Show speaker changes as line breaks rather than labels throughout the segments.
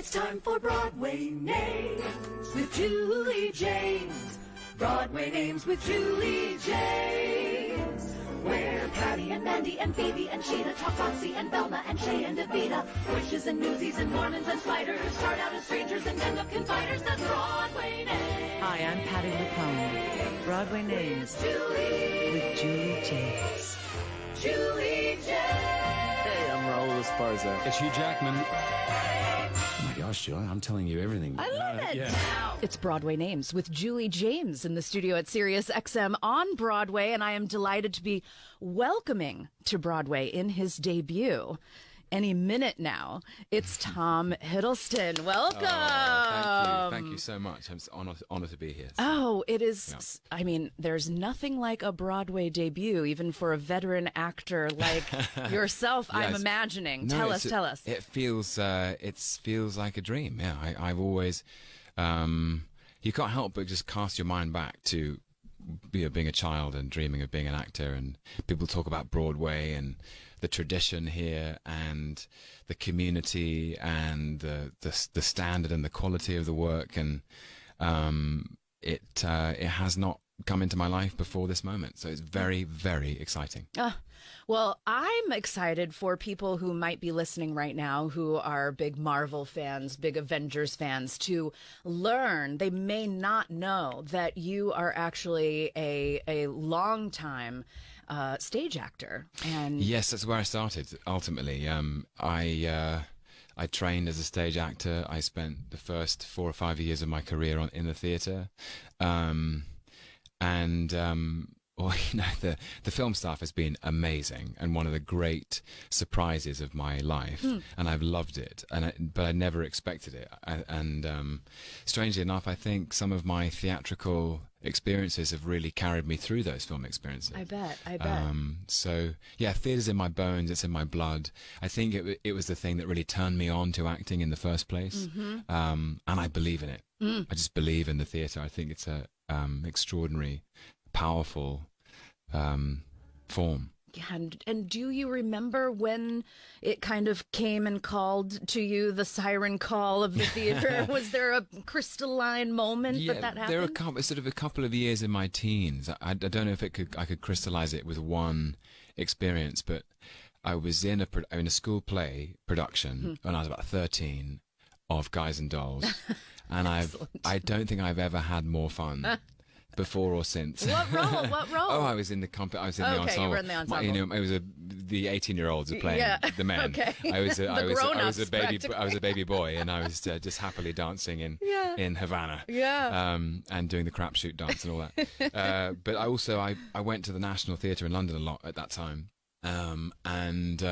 It's time for Broadway Names with Julie James. Broadway Names with Julie James. Where Patty and Mandy and Phoebe and Sheeta talk Roxy and Velma and Shay and Davida. Witches and newsies and Mormons and spiders. Start out as strangers and end up confiders. That's Broadway Names.
Hi, I'm Patty LuPone. Broadway Names with Julie James.
Julie James.
Hey, I'm Raul Esparza.
It's Hugh Jackman. Oh my gosh, Julie, I'm telling you everything.
I love it.
Yeah.
It's Broadway Names with Julie James in the studio at Sirius XM on Broadway, and I am delighted to be welcoming to Broadway in his debut. Any minute now, it's Tom Hiddleston. Welcome.
Oh, thank you so much. I'm honored to be here.
Oh, it is. Yeah. I mean, there's nothing like a Broadway debut, even for a veteran actor like yourself.
Yeah,
I'm imagining.
No,
tell us.
It feels like a dream. Yeah, I've always. You can't help but just cast your mind back to being a child and dreaming of being an actor, and people talk about Broadway and the tradition here and the community and the standard and the quality of the work, and it has not come into my life before this moment, so it's very, very exciting.
Well, I'm excited for people who might be listening right now who are big Marvel fans, big Avengers fans, to learn. They may not know that you are actually a long-time stage actor. And
yes, that's where I started. Ultimately, I trained as a stage actor. I spent the first 4 or 5 years of my career in the theatre. Well, you know, the film staff has been amazing and one of the great surprises of my life, and I've loved it. But I never expected it. Strangely enough, I think some of my theatrical experiences have really carried me through those film experiences.
I bet.
So yeah, theatre's in my bones. It's in my blood. I think it was the thing that really turned me on to acting in the first place. And I believe in it. I just believe in the theatre. I think it's a extraordinary, powerful form.
And do you remember when it kind of came and called to you, the siren call of the theater? Was there a crystalline moment that happened?
There were a couple of years in my teens. I don't know if I could crystallize it with one experience, but I was in a school play production when I was about 13 of Guys and Dolls, and I don't think I've ever had more fun. Before or since.
What role?
Oh, I was in the ensemble.
You were in the ensemble.
You know, it was the 18-year-olds were playing the men.
Okay.
I was a baby boy, and I was just happily dancing in Havana.
Yeah.
And doing the crapshoot dance and all that. But I went to the National Theatre in London a lot at that time, and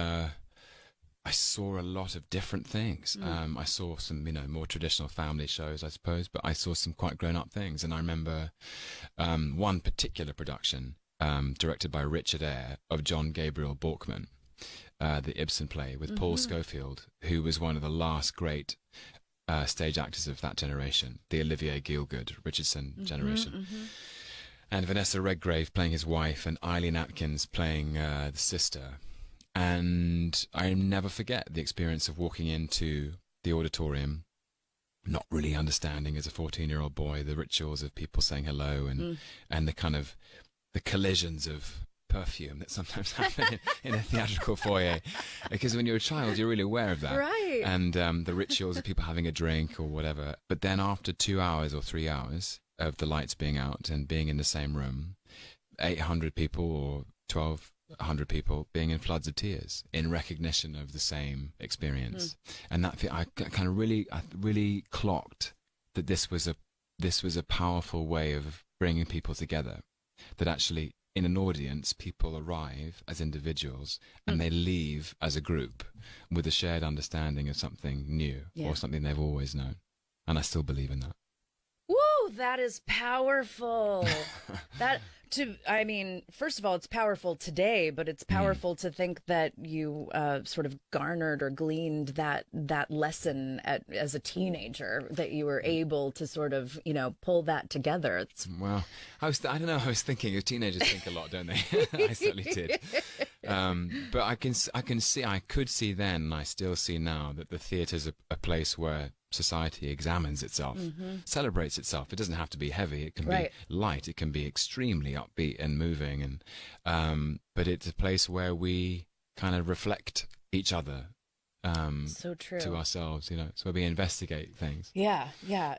I saw a lot of different things. I saw some, more traditional family shows, I suppose, but I saw some quite grown-up things. And I remember one particular production directed by Richard Eyre of John Gabriel Borkman, the Ibsen play with Paul Scofield, who was one of the last great stage actors of that generation, the Olivier Gielgud Richardson generation. And Vanessa Redgrave playing his wife, and Eileen Atkins playing the sister. And I never forget the experience of walking into the auditorium, not really understanding as a 14-year-old boy the rituals of people saying hello and the kind of the collisions of perfume that sometimes happen in a theatrical foyer. Because when you're a child, you're really aware of that.
Right.
And the rituals of people having a drink or whatever. But then after 2 hours or 3 hours of the lights being out and being in the same room, 800 people or 1,200 people being in floods of tears in recognition of the same experience. And that I kind of really clocked that this was a powerful way of bringing people together, that actually in an audience people arrive as individuals and they leave as a group with a shared understanding of something new or something they've always known. And I still believe in that.
Woo, that is powerful. First of all, it's powerful today, but it's powerful to think that you sort of garnered or gleaned that lesson as a teenager, that you were able to sort of, pull that together.
Well, I was thinking teenagers think a lot, don't they? I certainly did. But I could see then, and I still see now, that the theatre's a place where society examines itself, celebrates itself. It doesn't have to be heavy. It can be light. It can be extremely upbeat and moving. And but it's a place where we kind of reflect each other.
So true.
To ourselves, so we investigate things.
Yeah.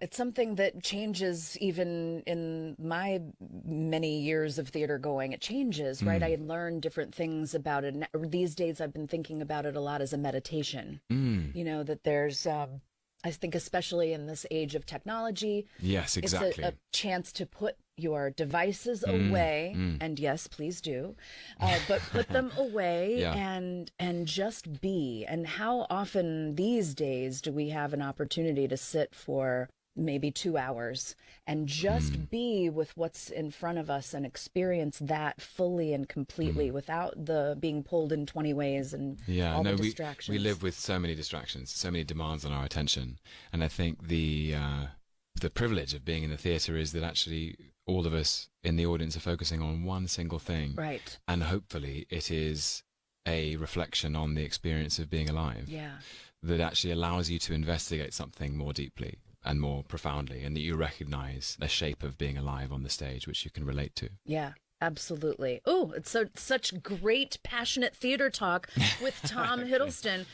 It's something that changes even in my many years of theater going. It changes, right? I learn different things about it. And these days I've been thinking about it a lot as a meditation. That there's, I think especially in this age of technology.
Yes, exactly.
It's a chance to put your devices away, and yes, please do, but put them away and just be. And how often these days do we have an opportunity to sit for maybe 2 hours and just be with what's in front of us and experience that fully and completely without the being pulled in 20 ways and all the distractions?
We live with so many distractions, so many demands on our attention. And I think the privilege of being in the theatre is that actually all of us in the audience are focusing on one single thing.
Right.
And hopefully it is a reflection on the experience of being alive.
Yeah.
That actually allows you to investigate something more deeply and more profoundly, and that you recognize the shape of being alive on the stage, which you can relate to.
Yeah. Absolutely. Oh, it's such great, passionate theater talk with Tom Hiddleston.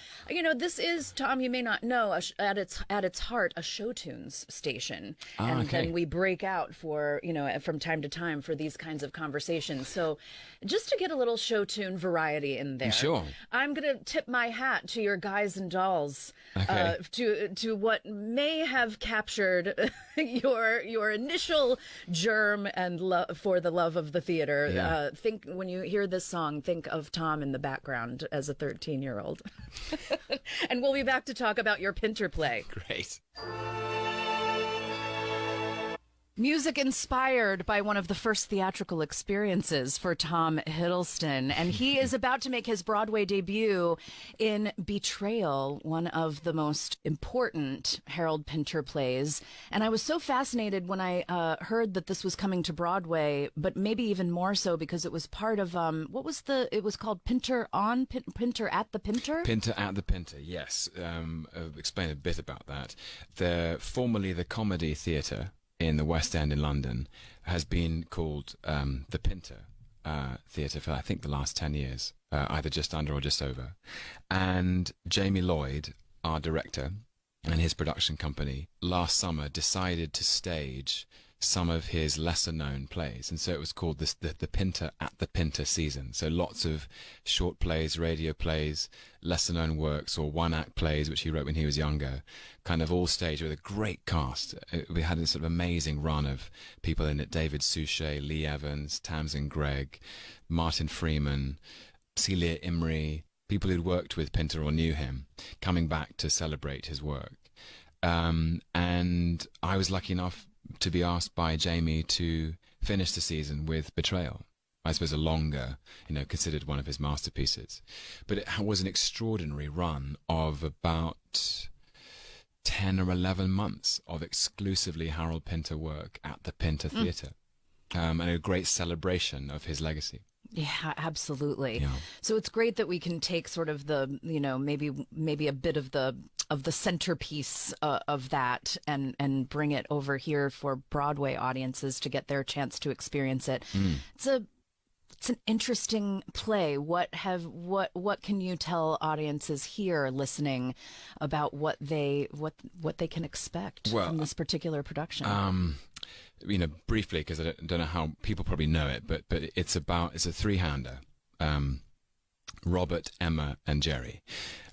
This is, Tom, you may not know, at its heart, a show tunes station. And then we break out for, from time to time for these kinds of conversations. So just to get a little show tune variety in there.
Sure.
I'm going to tip my hat to your guys and dolls, to what may have captured your initial germ and for the love of the theater. Think when you hear this song, think of Tom in the background as a 13-year-old. And we'll be back to talk about your Pinter play.
Great.
Music inspired by one of the first theatrical experiences for Tom Hiddleston. And he is about to make his Broadway debut in Betrayal, one of the most important Harold Pinter plays. And I was so fascinated when I heard that this was coming to Broadway, but maybe even more so because it was part of, it was called Pinter at the Pinter?
Pinter at the Pinter, yes. I'll explain a bit about that. Formerly the Comedy Theatre in the West End in London has been called the Pinter Theatre for, I think, the last 10 years, either just under or just over. And Jamie Lloyd, our director, and his production company last summer decided to stage some of his lesser-known plays, and so it was called the Pinter at the Pinter season. So lots of short plays, radio plays, lesser-known works, or one-act plays, which he wrote when he was younger, kind of all staged with a great cast. We had this sort of amazing run of people in it: David Suchet, Lee Evans, Tamsin Gregg, Martin Freeman, Celia Imrie, people who'd worked with Pinter or knew him, coming back to celebrate his work. And I was lucky enough to be asked by Jamie to finish the season with Betrayal. I suppose a longer, considered one of his masterpieces. But it was an extraordinary run of about 10 or 11 months of exclusively Harold Pinter work at the Pinter Theatre, and a great celebration of his legacy.
Yeah, absolutely.
Yeah.
So it's great that we can take sort of the, maybe a bit of the centerpiece of that and bring it over here for Broadway audiences to get their chance to experience it. It's an interesting play. What can you tell audiences here listening about what they can expect from this particular production?
Briefly, because I don't know how people probably know it, but it's a three-hander. Robert, Emma, and Jerry.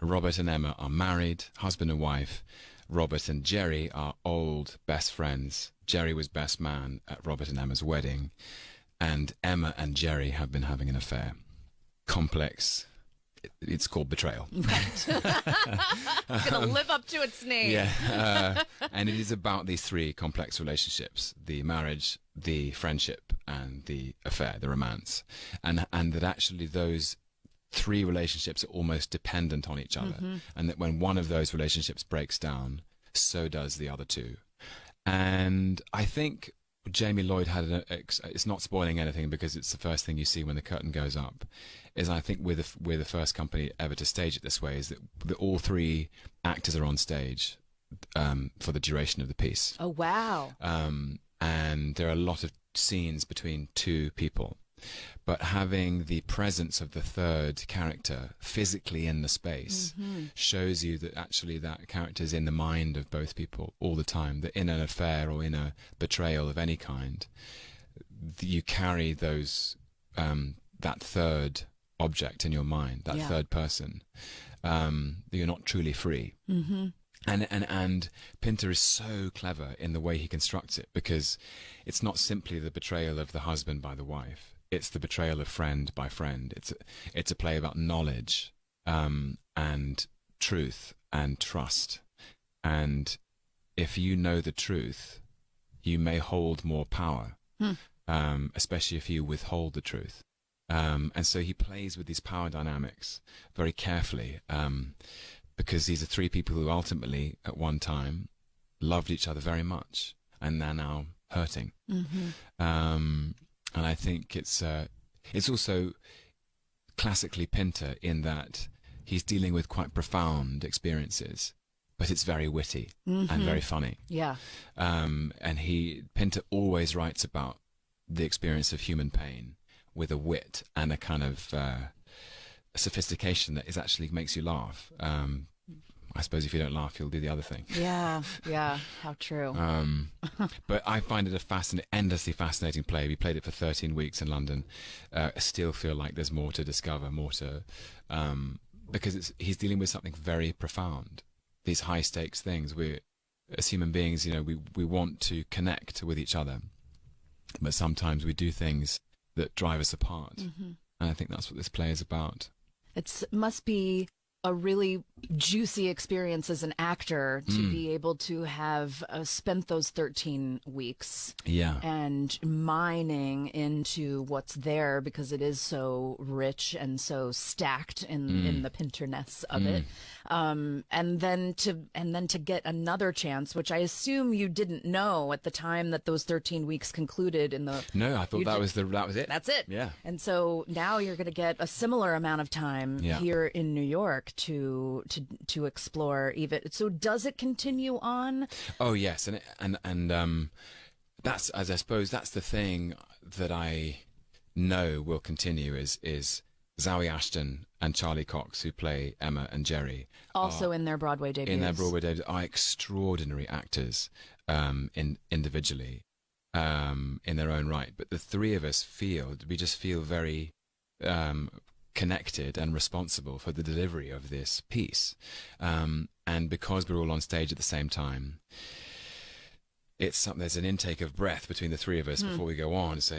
Robert and Emma are married, husband and wife. Robert and Jerry are old best friends. Jerry was best man at Robert and Emma's wedding, and Emma and Jerry have been having an affair. Complex. It's called Betrayal.
Right. It's going to live up to its name.
Yeah. And it is about these three complex relationships: the marriage, the friendship, and the affair, the romance. And that actually those three relationships are almost dependent on each other. And that when one of those relationships breaks down, so does the other two. And I think Jamie Lloyd had it's not spoiling anything because it's the first thing you see when the curtain goes up, is I think we're the first company ever to stage it this way, is that all three actors are on stage for the duration of the piece.
Oh, wow.
And there are a lot of scenes between two people, but having the presence of the third character physically in the space shows you that actually that character is in the mind of both people all the time, that in an affair or in a betrayal of any kind, you carry those that third object in your mind, that third person, you're not truly free. And Pinter is so clever in the way he constructs it, because it's not simply the betrayal of the husband by the wife. It's the betrayal of friend by friend. It's a play about knowledge and truth and trust. And if you know the truth, you may hold more power, especially if you withhold the truth. And so he plays with these power dynamics very carefully, because these are three people who ultimately, at one time, loved each other very much, and they're now hurting. And I think it's also classically Pinter in that he's dealing with quite profound experiences, but it's very witty and very funny.
Yeah.
And Pinter always writes about the experience of human pain with a wit and a kind of sophistication that actually makes you laugh. I suppose if you don't laugh, you'll do the other thing.
Yeah, how true.
But I find it a endlessly fascinating play. We played it for 13 weeks in London. I still feel like there's more to discover, because he's dealing with something very profound. These high stakes things. As human beings, we want to connect with each other, but sometimes we do things that drive us apart. And I think that's what this play is about.
It must be a really juicy experience as an actor to be able to have spent those 13 weeks and mining into what's there, because it is so rich and so stacked in the Pinterness of it. And then to get another chance, which I assume you didn't know at the time that those 13 weeks concluded in the...
No, I thought that was it.
That's it.
Yeah.
And so now you're going to get a similar amount of time here in New York to explore even. So does it continue on? Oh yes, and that's, as I suppose that's the thing that I know will continue is Zawe Ashton and Charlie Cox, who play Emma and Jerry, also in their Broadway debuts. Are extraordinary actors individually in their own right, but the three of us we just feel very connected and responsible for the delivery of this piece, and because we're all on stage at the same time, there's an intake of breath between the three of us before we go on. So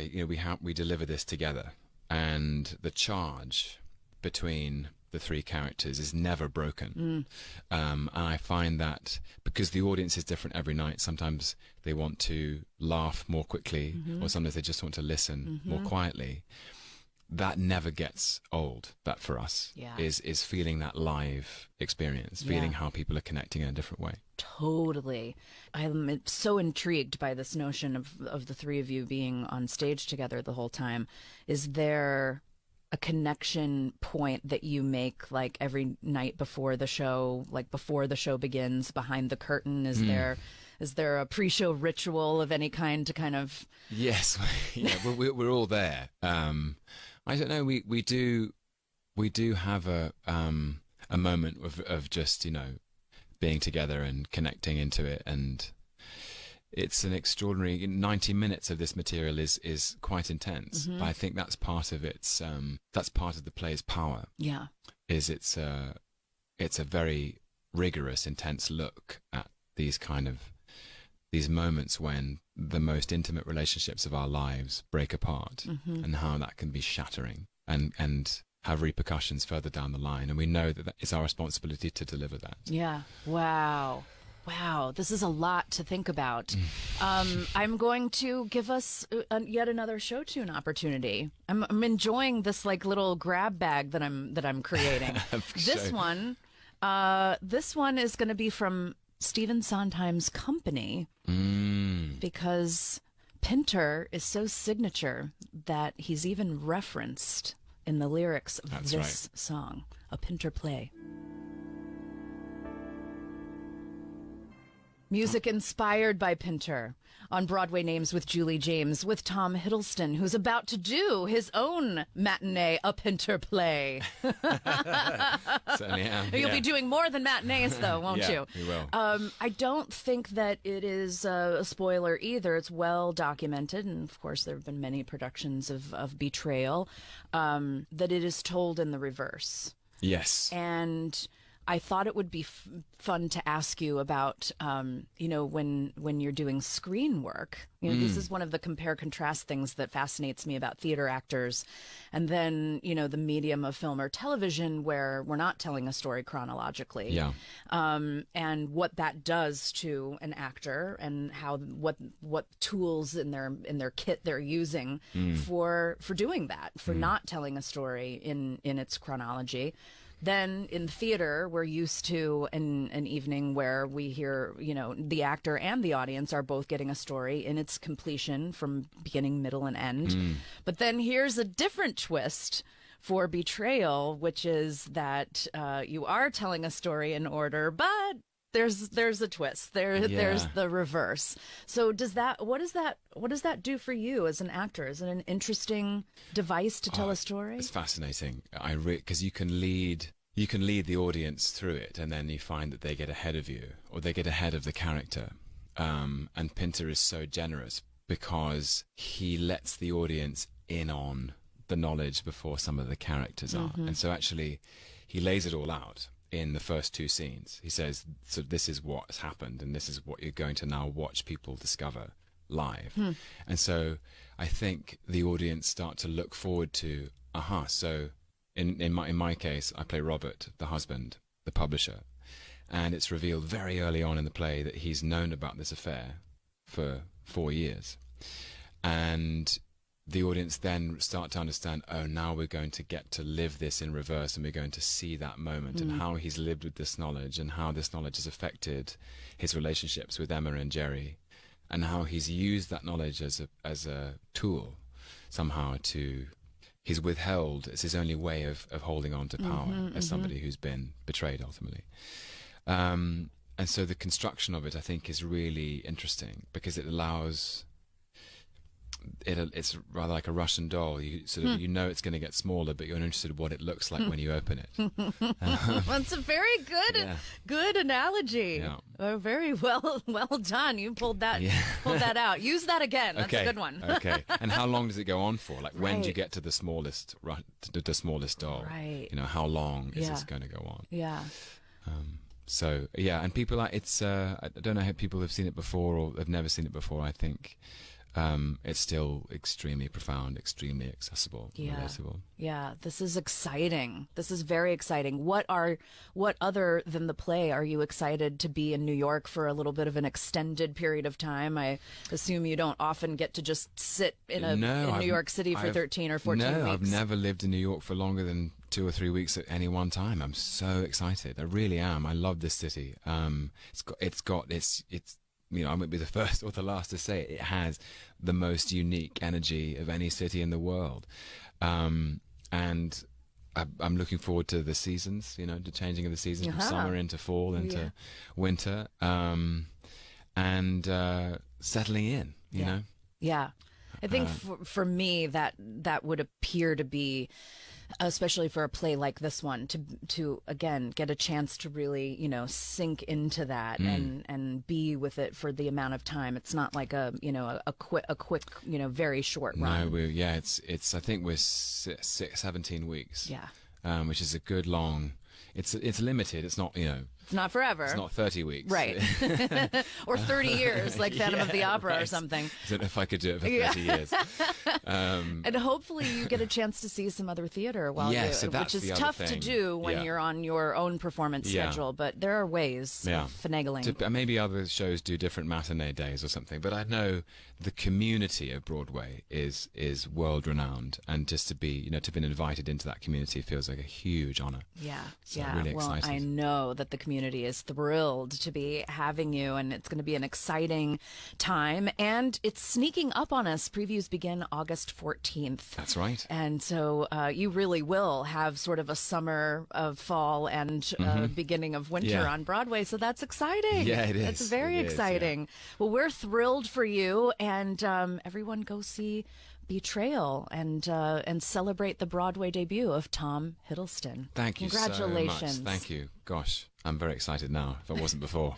we deliver this together, and the charge between the three characters is never broken. And I find that because the audience is different every night, sometimes they want to laugh more quickly, or sometimes they just want to listen more quietly. That never gets old. That for us is feeling that live experience, feeling how people are connecting in a different way. Totally. I'm so intrigued by this notion of the three of you being on stage together the whole time. Is there a connection point that you make, like every night before the show, like before the show begins, behind the curtain? Is there a pre-show ritual of any kind to kind of... Yes, we're all there. I don't know. We do have a moment of just being together and connecting into it, and it's an extraordinary 90 minutes of this material is quite intense. But I think that's part of that's part of the play's power. Yeah, it's a very rigorous, intense look at these moments when the most intimate relationships of our lives break apart, and how that can be shattering and have repercussions further down the line. And we know that it's our responsibility to deliver that. Yeah. Wow. This is a lot to think about. I'm going to give us yet another show tune opportunity. I'm enjoying this little grab bag that I'm creating. This one is going to be from Stephen Sondheim's company, because Pinter is so signature that he's even referenced in the lyrics of
That's
this song, A Pinter Play. Music inspired by Pinter on Broadway Names with Julie James with Tom Hiddleston, who's about to do his own matinee, A Pinter Play.
Certainly am.
You'll be doing more than matinees, though, won't
Yeah,
you?
we will.
I don't think that it is a spoiler either. It's well documented, and of course there have been many productions of Betrayal, that it is told in the reverse.
Yes.
And I thought it would be fun to ask you about, when you're doing screen work. This is one of the compare-contrast things that fascinates me about theater actors. And then, the medium of film or television where we're not telling a story chronologically.
Yeah.
And what that does to an actor and what tools in their kit they're using for doing that, for not telling a story in its chronology. Then in theater, we're used to an evening where we hear, the actor and the audience are both getting a story in its completion from beginning, middle, and end. But then here's a different twist for Betrayal, which is that you are telling a story in order, but there's a twist. There's the reverse. So what does that do for you as an actor? Is it an interesting device to tell a story?
It's fascinating. Because you can lead the audience through it, and then you find that they get ahead of you, or they get ahead of the character. And Pinter is so generous because he lets the audience in on the knowledge before some of the characters are. And so actually he lays it all out in the first two scenes. He says, so this is what's happened, and this is what you're going to now watch people discover live. And so I think the audience start to look forward to, so in my case, I play Robert, the husband, the publisher, and it's revealed very early on in the play that he's known about this affair for 4 years. And the audience then start to understand, now we're going to get to live this in reverse, and we're going to see that moment and how he's lived with this knowledge, and how this knowledge has affected his relationships with Emma and Jerry, and how he's used that knowledge as a tool somehow he's withheld. It's his only way of holding on to power as somebody who's been betrayed ultimately. And so the construction of it, I think, is really interesting because it allows... It's rather like a Russian doll. You it's going to get smaller, but you're interested in what it looks like when you open it.
That's a very good analogy.
Yeah.
Very well done. You pulled that out. Use that again. That's a good one.
Okay. And how long does it go on for? Like when do you get to the smallest doll?
Right.
How long is this going to go on?
Yeah.
And people I don't know how people have seen it before or have never seen it before. I think it's still extremely profound, extremely accessible, relatable.
Yeah, this is exciting. This is very exciting. What other than the play are you excited to be in New York for a little bit of an extended period of time? I assume you don't often get to just sit in New York City for 13 or 14 weeks.
No, I've never lived in New York for longer than 2 or 3 weeks at any one time. I'm so excited. I really am. I love this city. I won't be the first or the last to say it. It has the most unique energy of any city in the world. And I'm looking forward to the seasons, the changing of the seasons from summer into fall into winter, and settling in, you know?
Yeah. I think for me that would appear to be, especially for a play like this one, to again get a chance to really sink into that and be with it for the amount of time. It's not like a quick very short run.
No, it's I think we're 17 weeks.
Yeah.
Which is a good long. It's limited. It's not
It's not forever.
It's not 30 weeks.
Right. Or 30 years, like Phantom of the Opera or something.
I don't know if I could do it for 30 years.
And hopefully you get a chance to see some other theater while which is tough to do when you're on your own performance schedule, but there are ways of finagling.
Maybe other shows do different matinee days or something, but I know the community of Broadway is world renowned, and just to be to have been invited into that community feels like a huge honor.
Yeah.
So I'm really excited.
I know that the community community is thrilled to be having you, and it's going to be an exciting time. And it's sneaking up on us. Previews begin August 14th.
That's right.
And so you really will have sort of a summer of fall and beginning of winter on Broadway. So that's exciting.
Yeah, it is.
It's very
It is,
exciting.
yeah.
Well, we're thrilled for you, and everyone go see Betrayal and celebrate the Broadway debut of Tom Hiddleston.
Thank you
Congratulations.
so much. Thank you. Gosh, I'm very excited now, if I wasn't before.